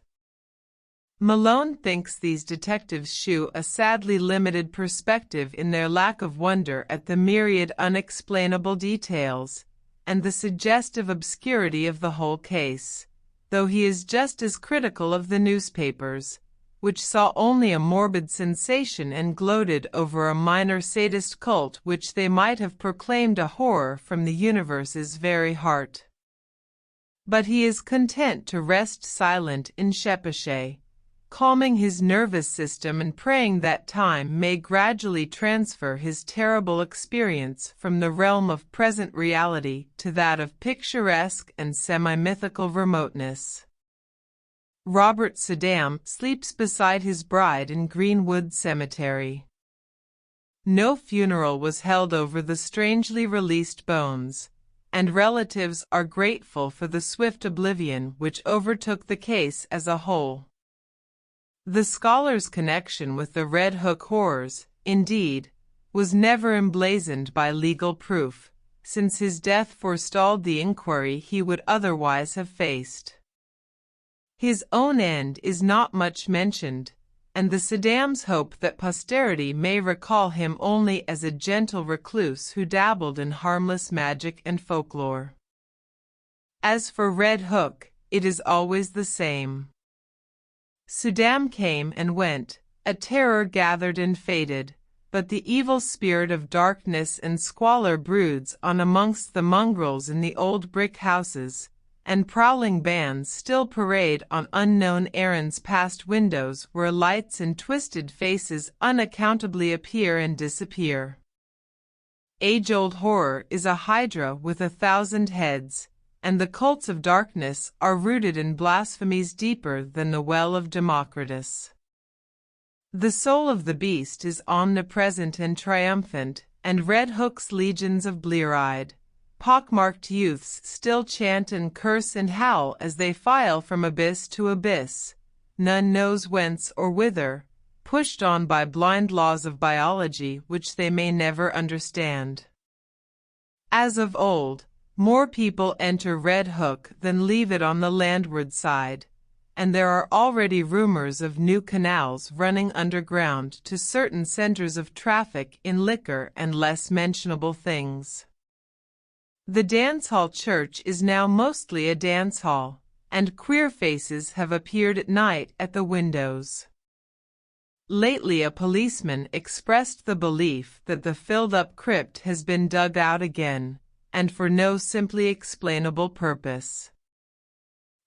Malone thinks these detectives shew a sadly limited perspective in their lack of wonder at the myriad unexplainable details, and the suggestive obscurity of the whole case, though he is just as critical of the newspapers, which saw only a morbid sensation and gloated over a minor sadist cult which they might have proclaimed a horror from the universe's very heart. But he is content to rest silent in Shepeshe, calming his nervous system and praying that time may gradually transfer his terrible experience from the realm of present reality to that of picturesque and semi-mythical remoteness. Robert Saddam sleeps beside his bride in Greenwood Cemetery. No funeral was held over the strangely released bones, and relatives are grateful for the swift oblivion which overtook the case as a whole. The scholar's connection with the Red Hook horrors, indeed, was never emblazoned by legal proof, since his death forestalled the inquiry he would otherwise have faced. His own end is not much mentioned, and the Saddams hope that posterity may recall him only as a gentle recluse who dabbled in harmless magic and folklore. As for Red Hook, it is always the same. Saddam came and went, a terror gathered and faded, but the evil spirit of darkness and squalor broods on amongst the mongrels in the old brick houses, and prowling bands still parade on unknown errands past windows where lights and twisted faces unaccountably appear and disappear. Age-old horror is a hydra with 1,000 heads, and the cults of darkness are rooted in blasphemies deeper than the well of Democritus. The soul of the beast is omnipresent and triumphant, and Red Hook's legions of blear-eyed, pockmarked youths still chant and curse and howl as they file from abyss to abyss, none knows whence or whither, pushed on by blind laws of biology which they may never understand. As of old, more people enter Red Hook than leave it on the landward side, and there are already rumors of new canals running underground to certain centers of traffic in liquor and less mentionable things. The dance hall church is now mostly a dance hall, and queer faces have appeared at night at the windows. Lately a policeman expressed the belief that the filled-up crypt has been dug out again, and for no simply explainable purpose.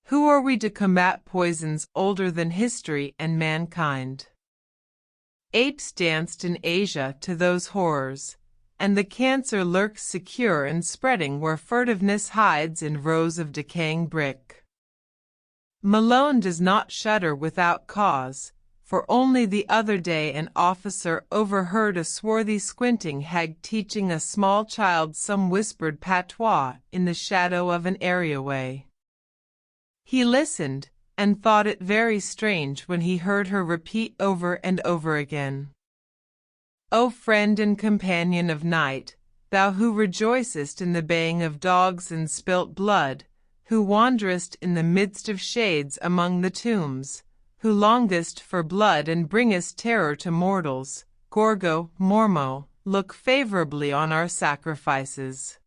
Who are we to combat poisons older than history and mankind? Apes danced in Asia to those horrors, and the cancer lurks secure and spreading where furtiveness hides in rows of decaying brick. Malone does not shudder without cause, for only the other day an officer overheard a swarthy squinting hag teaching a small child some whispered patois in the shadow of an areaway. He listened, and thought it very strange when he heard her repeat over and over again, "O friend and companion of night, thou who rejoicest in the baying of dogs and spilt blood, who wanderest in the midst of shades among the tombs, who longest for blood and bringest terror to mortals, Gorgo, Mormo, look favorably on our sacrifices."